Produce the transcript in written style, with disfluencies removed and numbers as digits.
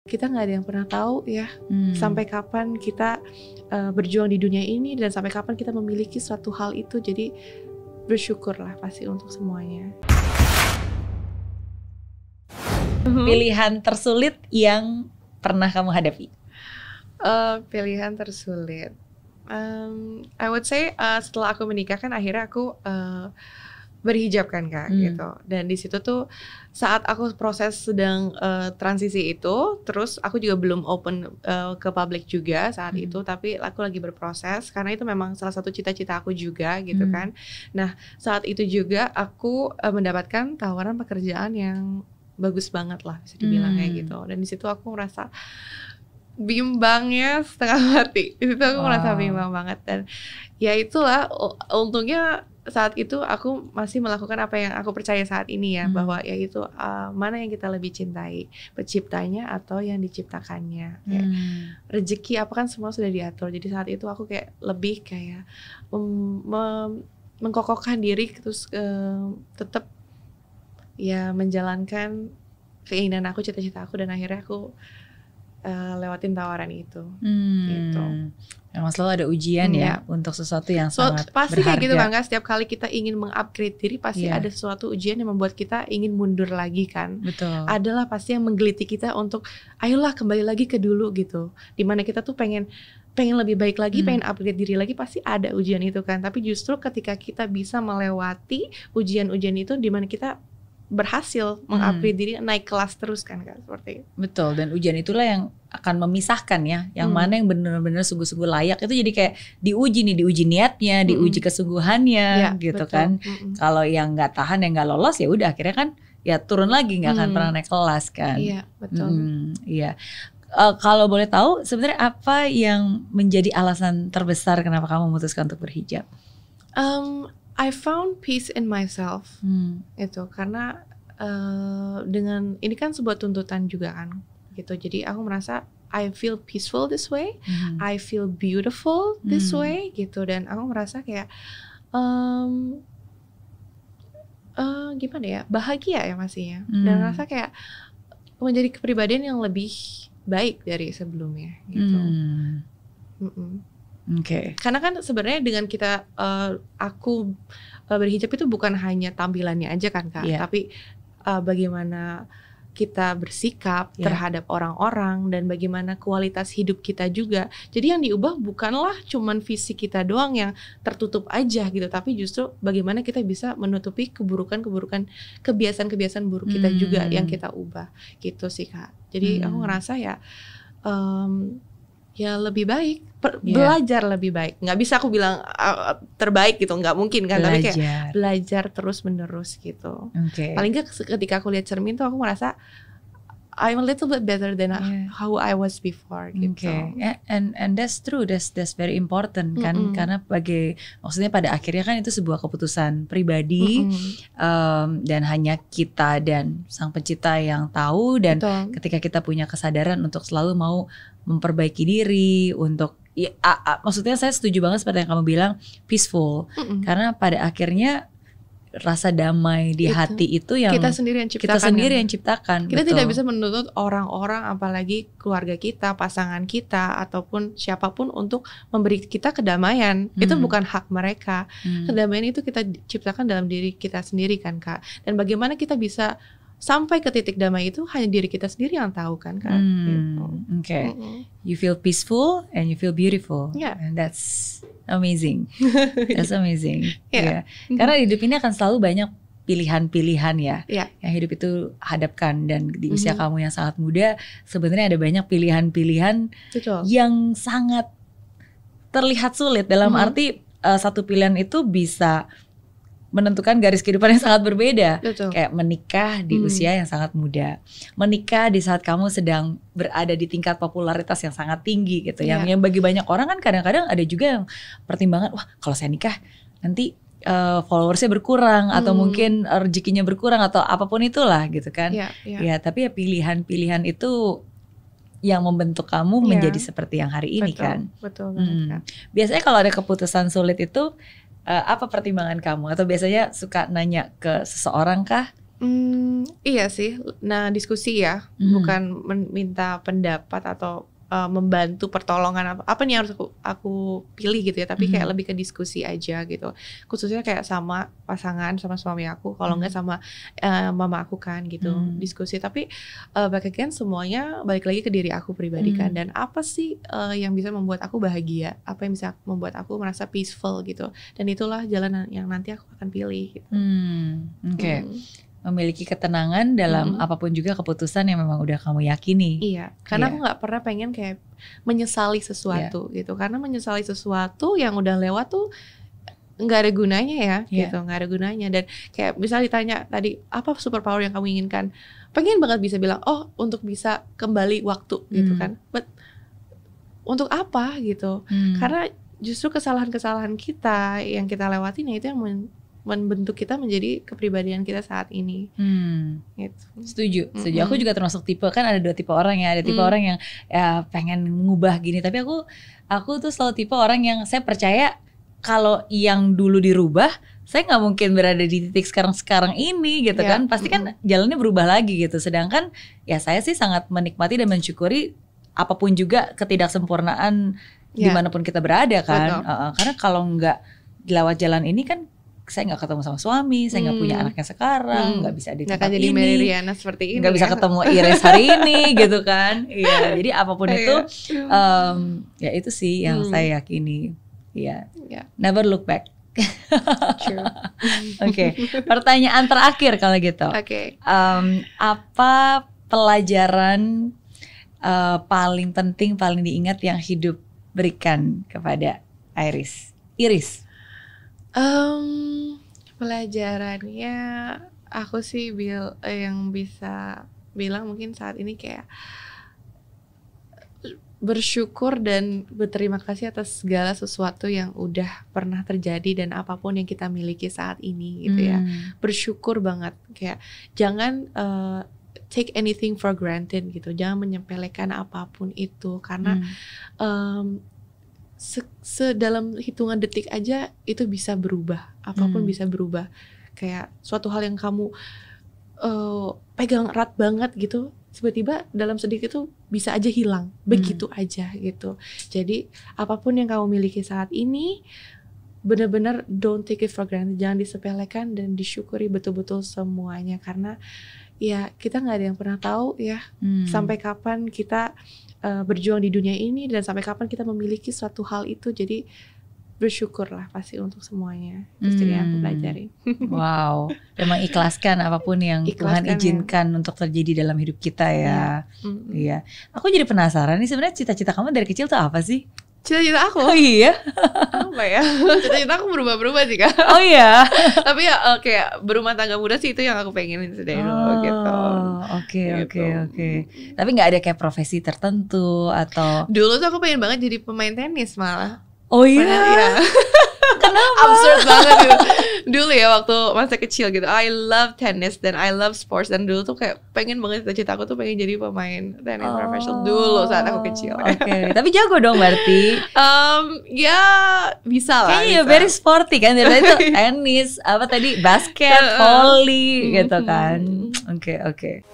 Kita nggak ada yang pernah tahu ya, sampai kapan kita berjuang di dunia ini dan sampai kapan kita memiliki suatu hal itu. Jadi bersyukurlah pasti untuk semuanya. Pilihan tersulit yang pernah kamu hadapi? Pilihan tersulit, I would say setelah aku menikah kan akhirnya aku berhijab kan Kak, gitu. Dan di situ tuh saat aku proses sedang transisi itu, terus aku juga belum open ke publik juga saat itu, tapi aku lagi berproses karena itu memang salah satu cita-cita aku juga gitu kan. Nah saat itu juga aku mendapatkan tawaran pekerjaan yang bagus banget lah bisa dibilang kayak gitu. Dan di situ aku merasa bimbangnya setengah mati. Di situ aku merasa bimbang banget dan ya itulah untungnya saat itu aku masih melakukan apa yang aku percaya saat ini ya, bahwa ya itu mana yang kita lebih cintai, penciptanya atau yang diciptakannya. Kayak rezeki apa kan semua sudah diatur. Jadi saat itu aku kayak lebih kayak mengkokohkan diri terus tetap ya menjalankan keinginan aku, cita-cita aku, dan akhirnya aku lewatin tawaran itu. Gitu. Memang selalu ada ujian ya untuk sesuatu yang sangat pasti berharga. kayak gitu kan Kak, setiap kali kita ingin meng-upgrade diri pasti ada sesuatu ujian yang membuat kita ingin mundur lagi kan. Betul. Adalah pasti yang menggeliti kita untuk ayolah kembali lagi ke dulu gitu. Dimana kita tuh pengen lebih baik lagi, pengen upgrade diri lagi, pasti ada ujian itu kan. Tapi justru ketika kita bisa melewati ujian-ujian itu, dimana kita berhasil mengupgrade diri, naik kelas terus kan Kak, seperti itu. Betul, dan ujian itulah yang akan memisahkan ya, yang mana yang benar-benar sungguh-sungguh layak. Itu jadi kayak diuji niatnya, diuji kesungguhannya gitu betul. Kan. Kalau yang nggak tahan, yang nggak lolos ya udah akhirnya kan ya turun lagi, nggak akan pernah naik kelas kan. Iya betul. Iya. Kalau boleh tahu sebenarnya apa yang menjadi alasan terbesar kenapa kamu memutuskan untuk berhijab? I found peace in myself, itu karena dengan ini kan sebuah tuntutan juga kan, gitu. Jadi aku merasa I feel peaceful this way, I feel beautiful this way, gitu. Dan aku merasa kayak gimana ya, bahagia ya masih ya. Dan merasa kayak menjadi kepribadian yang lebih baik dari sebelumnya, gitu. Okay. Karena kan sebenarnya dengan kita aku berhijab itu bukan hanya tampilannya aja kan Kak, tapi bagaimana kita bersikap terhadap orang-orang dan bagaimana kualitas hidup kita juga. Jadi yang diubah bukanlah cuman fisik kita doang yang tertutup aja gitu, tapi justru bagaimana kita bisa menutupi keburukan-keburukan, kebiasaan-kebiasaan buruk kita juga yang kita ubah gitu sih Kak. Jadi aku ngerasa ya ya lebih baik, belajar lebih baik. Nggak bisa aku bilang terbaik gitu, nggak mungkin kan. Tapi kayak belajar terus menerus gitu. Paling nggak ketika aku lihat cermin tuh aku merasa I'm a little bit better than how I was before gitu. And that's true, that's very important kan, karena maksudnya pada akhirnya kan itu sebuah keputusan pribadi, dan hanya kita dan Sang Pencipta yang tahu. Dan ketika kita punya kesadaran untuk selalu mau memperbaiki diri, untuk maksudnya saya setuju banget seperti yang kamu bilang, peaceful, karena pada akhirnya rasa damai di hati itu yang kita sendiri yang ciptakan. Kita betul. Tidak bisa menuntut orang-orang, apalagi keluarga kita, pasangan kita, ataupun siapapun untuk memberi kita kedamaian. Itu bukan hak mereka. Kedamaian itu kita ciptakan dalam diri kita sendiri kan Kak. Dan bagaimana kita bisa sampai ke titik damai itu hanya diri kita sendiri yang tahu kan Kak. Gitu. You feel peaceful and you feel beautiful, and that's amazing. That's amazing. Karena hidup ini akan selalu banyak pilihan-pilihan ya, yang hidup itu hadapkan. Dan di usia kamu yang sangat muda, sebenarnya ada banyak pilihan-pilihan yang sangat terlihat sulit. Dalam arti satu pilihan itu bisa menentukan garis kehidupan yang sangat berbeda. Kayak menikah di usia yang sangat muda, menikah di saat kamu sedang berada di tingkat popularitas yang sangat tinggi gitu. Yang bagi banyak orang kan kadang-kadang ada juga yang pertimbangan, wah kalau saya nikah nanti followersnya berkurang, atau mungkin rezekinya berkurang, atau apapun itulah gitu kan. Ya tapi ya pilihan-pilihan itu yang membentuk kamu menjadi seperti yang hari ini kan. Betul banget. Biasanya kalau ada keputusan sulit itu apa pertimbangan kamu? Atau biasanya suka nanya ke seseorang kah? Iya sih. Nah, diskusi ya, bukan minta pendapat atau membantu pertolongan apa nih harus aku pilih gitu ya, tapi kayak lebih ke diskusi aja gitu, khususnya kayak sama pasangan, sama suami aku, kalau enggak sama mama aku kan gitu, diskusi. Tapi back again semuanya balik lagi ke diri aku pribadi kan, dan apa sih yang bisa membuat aku bahagia, apa yang bisa membuat aku merasa peaceful gitu, dan itulah jalan yang nanti aku akan pilih gitu. Oke. Memiliki ketenangan dalam apapun juga keputusan yang memang udah kamu yakini. Iya, karena aku nggak pernah pengen kayak menyesali sesuatu gitu, karena menyesali sesuatu yang udah lewat tuh nggak ada gunanya ya, gitu, nggak ada gunanya. Dan kayak misalnya ditanya tadi apa superpower yang kamu inginkan, pengen banget bisa bilang untuk bisa kembali waktu gitu kan, but untuk apa gitu? Karena justru kesalahan-kesalahan kita yang kita lewatin ya itu yang membentuk kita menjadi kepribadian kita saat ini. Gitu. Setuju. Aku juga termasuk tipe, kan ada 2 tipe orang ya. Ada tipe orang yang ya pengen mengubah gini, tapi aku tuh selalu tipe orang yang saya percaya kalau yang dulu dirubah, saya nggak mungkin berada di titik sekarang ini gitu kan. Pasti kan jalannya berubah lagi gitu. Sedangkan ya saya sih sangat menikmati dan mensyukuri apapun juga ketidaksempurnaan dimanapun kita berada kan. Karena kalau nggak lewat jalan ini kan saya nggak ketemu sama suami, saya nggak punya anaknya sekarang, nggak bisa di tempat jadi ini, Mary Riana seperti ini, nggak bisa ketemu Iris hari ini, gitu kan? Iya, jadi apapun itu, ya itu sih yang saya yakini, ya, never look back. Oke, pertanyaan terakhir kalau gitu. Apa pelajaran paling penting, paling diingat yang hidup berikan kepada Iris? Pelajarannya aku sih yang bisa bilang mungkin saat ini kayak bersyukur dan berterima kasih atas segala sesuatu yang udah pernah terjadi dan apapun yang kita miliki saat ini gitu ya. Bersyukur banget, kayak jangan take anything for granted gitu, jangan menyepelekan apapun itu, karena dalam hitungan detik aja itu bisa berubah, apapun bisa berubah. Kayak suatu hal yang kamu pegang erat banget gitu, tiba-tiba dalam sedikit itu bisa aja hilang, begitu aja gitu. Jadi apapun yang kamu miliki saat ini, benar-benar don't take it for granted, jangan disepelekan dan disyukuri betul-betul semuanya, karena ya kita nggak ada yang pernah tahu ya sampai kapan kita berjuang di dunia ini dan sampai kapan kita memiliki suatu hal itu. Jadi bersyukurlah pasti untuk semuanya. Itu yang aku pelajari. Wow, memang ikhlaskan apapun yang Tuhan izinkan untuk terjadi dalam hidup kita ya. Iya. Aku jadi penasaran nih, sebenarnya cita-cita kamu dari kecil tuh apa sih? Cita-cita aku? Oh iya? Apa ya? Cita-cita aku berubah-berubah sih Kak. Oh iya? Tapi ya kayak berumah tangga muda sih, itu yang aku pengenin dari dulu gitu. Oke. Tapi gak ada kayak profesi tertentu atau? Dulu tuh aku pengen banget jadi pemain tenis malah. Oh iya? Kenapa? Absurd banget gitu. Dulu ya waktu masa kecil gitu, I love tennis dan I love sports, dan dulu tuh kayak pengen banget, cita-cita aku tuh pengen jadi pemain tenis profesional dulu saat aku kecil. Tapi jago dong berarti? Ya bisa lah. Kayaknya very sporty kan, dari itu tenis, apa tadi, basket, volley gitu kan. Oke.